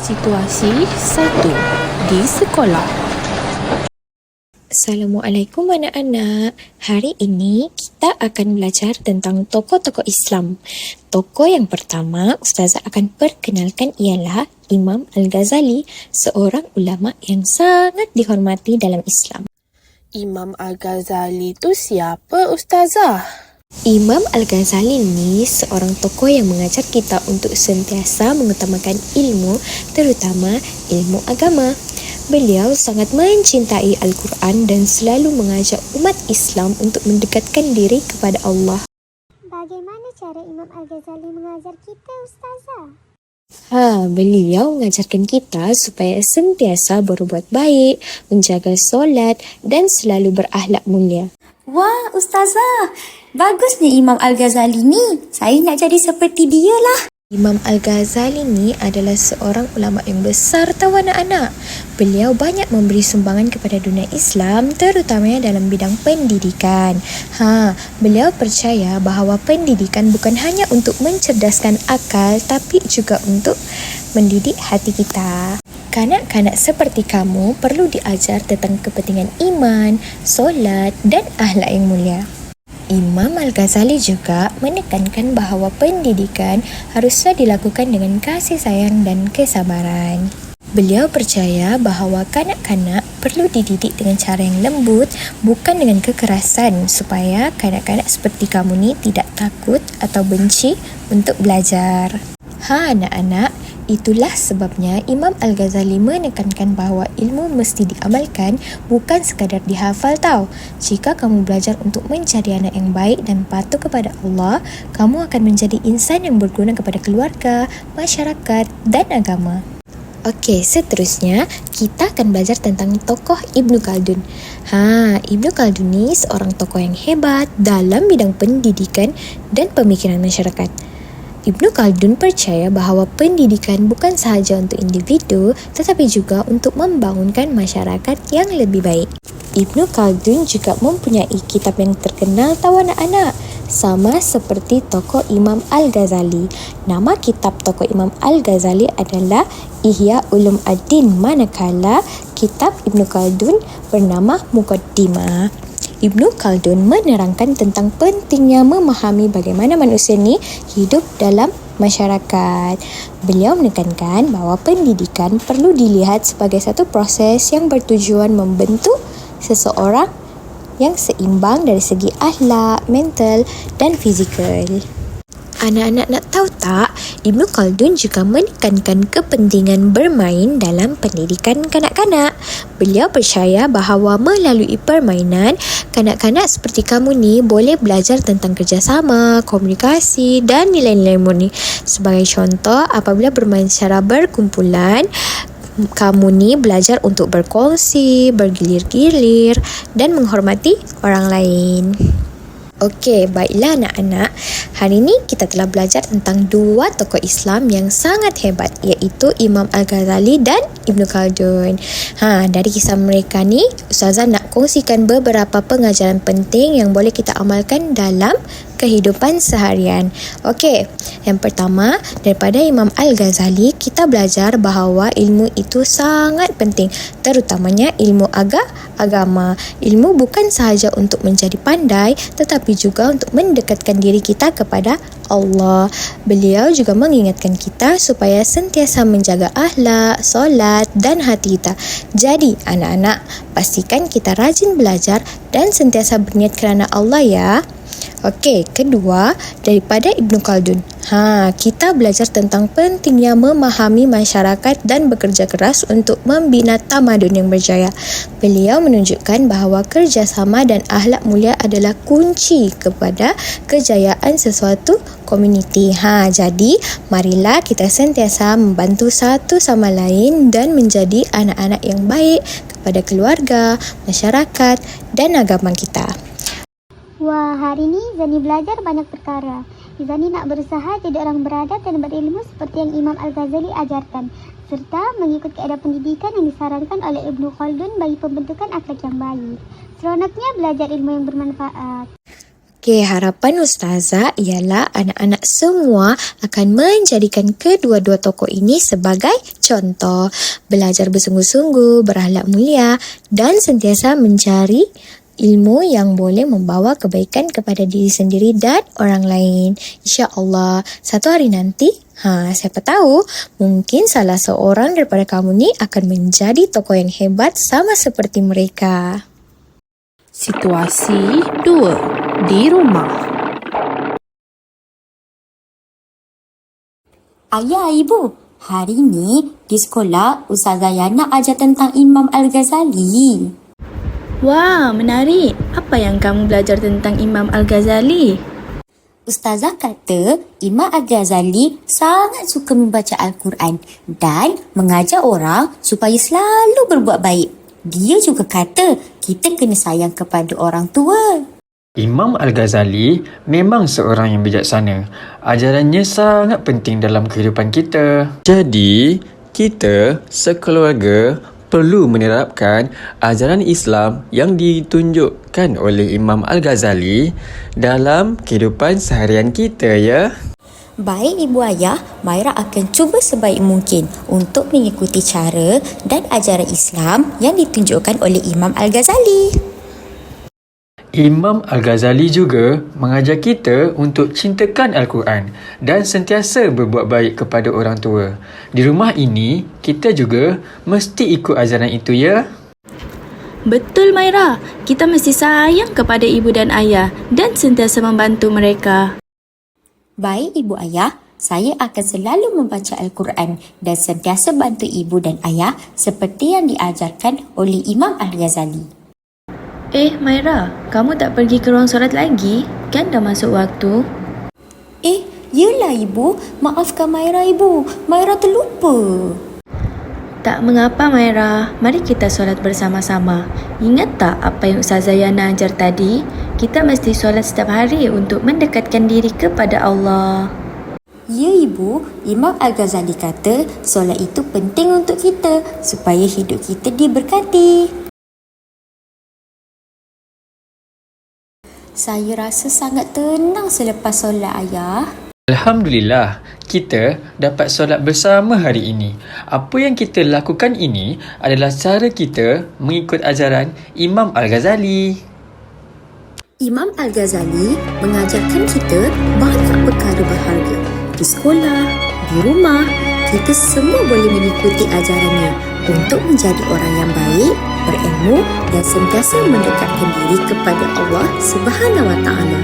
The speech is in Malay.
Situasi 1 di sekolah. Assalamualaikum anak-anak. Hari ini kita akan belajar tentang tokoh-tokoh Islam. Tokoh yang pertama Ustazah akan perkenalkan ialah Imam Al-Ghazali, seorang ulama yang sangat dihormati dalam Islam. Imam Al-Ghazali tu siapa, Ustazah? Imam Al-Ghazali ni seorang tokoh yang mengajar kita untuk sentiasa mengutamakan ilmu, terutama ilmu agama. Beliau sangat mencintai Al-Quran dan selalu mengajak umat Islam untuk mendekatkan diri kepada Allah. Bagaimana cara Imam Al-Ghazali mengajar kita, Ustazah? Beliau mengajarkan kita supaya sentiasa berbuat baik, menjaga solat dan selalu berakhlak mulia. Wah, Ustazah, bagusnya Imam Al-Ghazali ni. Saya nak jadi seperti dia lah. Imam Al-Ghazali ni adalah seorang ulama yang besar tahu anak-anak. Beliau banyak memberi sumbangan kepada dunia Islam, terutamanya dalam bidang pendidikan. Beliau percaya bahawa pendidikan bukan hanya untuk mencerdaskan akal, tapi juga untuk mendidik hati kita. Kanak-kanak seperti kamu perlu diajar tentang kepentingan iman, solat dan akhlak yang mulia. Imam Al-Ghazali juga menekankan bahawa pendidikan haruslah dilakukan dengan kasih sayang dan kesabaran. Beliau percaya bahawa kanak-kanak perlu dididik dengan cara yang lembut, bukan dengan kekerasan, supaya kanak-kanak seperti kamu ni tidak takut atau benci untuk belajar. Anak-anak, itulah sebabnya Imam Al-Ghazali menekankan bahawa ilmu mesti diamalkan, bukan sekadar dihafal tau. Jika kamu belajar untuk menjadi anak yang baik dan patuh kepada Allah, kamu akan menjadi insan yang berguna kepada keluarga, masyarakat dan agama. Okey, seterusnya kita akan belajar tentang tokoh Ibnu Khaldun. Ibnu Khaldun ni seorang tokoh yang hebat dalam bidang pendidikan dan pemikiran masyarakat. Ibnu Khaldun percaya bahawa pendidikan bukan sahaja untuk individu, tetapi juga untuk membangunkan masyarakat yang lebih baik. Ibnu Khaldun juga mempunyai kitab yang terkenal tahu anak-anak, sama seperti tokoh Imam Al-Ghazali. Nama kitab tokoh Imam Al-Ghazali adalah Ihya Ulum Ad-Din, manakala kitab Ibnu Khaldun bernama Muqaddimah. Ibnu Khaldun menerangkan tentang pentingnya memahami bagaimana manusia ni hidup dalam masyarakat. Beliau menekankan bahawa pendidikan perlu dilihat sebagai satu proses yang bertujuan membentuk seseorang yang seimbang dari segi akhlak, mental dan fizikal. Anak-anak nak tahu tak, Ibnu Khaldun juga menekankan kepentingan bermain dalam pendidikan kanak-kanak. Beliau percaya bahawa melalui permainan, kanak-kanak seperti kamu ni boleh belajar tentang kerjasama, komunikasi dan nilai-nilai murni. Sebagai contoh, apabila bermain secara berkumpulan, kamu ni belajar untuk berkongsi, bergilir-gilir dan menghormati orang lain. Okey, baiklah anak-anak. Hari ini kita telah belajar tentang dua tokoh Islam yang sangat hebat, iaitu Imam Al-Ghazali dan Ibnu Khaldun. Dari kisah mereka ni, Ustazah nak kongsikan beberapa pengajaran penting yang boleh kita amalkan dalam kehidupan seharian. Okey, yang pertama, daripada Imam Al-Ghazali, kita belajar bahawa ilmu itu sangat penting, terutamanya ilmu agama. Ilmu bukan sahaja untuk menjadi pandai, tetapi juga untuk mendekatkan diri kita kepada Allah. Beliau juga mengingatkan kita supaya sentiasa menjaga akhlak, solat dan hati kita. Jadi, anak-anak, pastikan kita rajin belajar dan sentiasa berniat kerana Allah ya. Okey, kedua, daripada Ibnu Khaldun. Kita belajar tentang pentingnya memahami masyarakat dan bekerja keras untuk membina tamadun yang berjaya. Beliau menunjukkan bahawa kerjasama dan akhlak mulia adalah kunci kepada kejayaan sesuatu komuniti. Jadi, marilah kita sentiasa membantu satu sama lain dan menjadi anak-anak yang baik kepada keluarga, masyarakat dan agama kita. Wah, hari ni Zani belajar banyak perkara. Zani nak berusaha jadi orang beradab dan berilmu seperti yang Imam Al-Ghazali ajarkan, serta mengikut kaedah pendidikan yang disarankan oleh Ibnu Khaldun bagi pembentukan akhlak yang baik. Seronoknya belajar ilmu yang bermanfaat. Okey, harapan Ustazah ialah anak-anak semua akan menjadikan kedua-dua tokoh ini sebagai contoh. Belajar bersungguh-sungguh, berakhlak mulia dan sentiasa mencari ilmu yang boleh membawa kebaikan kepada diri sendiri dan orang lain. InsyaAllah, satu hari nanti, siapa tahu, mungkin salah seorang daripada kamu ni akan menjadi tokoh yang hebat sama seperti mereka. Situasi 2. Di rumah. Ayah, ibu, hari ni di sekolah Ustazah Yana ajar tentang Imam Al-Ghazali. Wah, menarik. Apa yang kamu belajar tentang Imam Al-Ghazali? Ustazah kata Imam Al-Ghazali sangat suka membaca Al-Quran dan mengajar orang supaya selalu berbuat baik. Dia juga kata kita kena sayang kepada orang tua. Imam Al-Ghazali memang seorang yang bijaksana. Ajarannya sangat penting dalam kehidupan kita. Jadi, kita sekeluarga perlu menerapkan ajaran Islam yang ditunjukkan oleh Imam Al-Ghazali dalam kehidupan seharian kita, ya. Baik ibu ayah, Maira akan cuba sebaik mungkin untuk mengikuti cara dan ajaran Islam yang ditunjukkan oleh Imam Al-Ghazali. Imam Al-Ghazali juga mengajar kita untuk cintakan Al-Quran dan sentiasa berbuat baik kepada orang tua. Di rumah ini, kita juga mesti ikut ajaran itu, ya. Betul, Maira. Kita mesti sayang kepada ibu dan ayah dan sentiasa membantu mereka. Baik ibu ayah, saya akan selalu membaca Al-Quran dan sentiasa bantu ibu dan ayah seperti yang diajarkan oleh Imam Al-Ghazali. Maira, kamu tak pergi ke ruang solat lagi? Kan dah masuk waktu? Yelah ibu, maafkan Maira ibu. Maira terlupa. Tak mengapa, Maira. Mari kita solat bersama-sama. Ingat tak apa yang Ustazah Yana ajar tadi? Kita mesti solat setiap hari untuk mendekatkan diri kepada Allah. Ya ibu, Imam Al-Ghazali kata solat itu penting untuk kita supaya hidup kita diberkati. Saya rasa sangat tenang selepas solat ayah. Alhamdulillah, kita dapat solat bersama hari ini. Apa yang kita lakukan ini adalah cara kita mengikut ajaran Imam Al-Ghazali. Imam Al-Ghazali mengajarkan kita banyak perkara berharga. Di sekolah, di rumah, kita semua boleh mengikuti ajarannya untuk menjadi orang yang baik, berilmu dan sentiasa mendekatkan diri kepada Allah Subhanahu Wa Taala.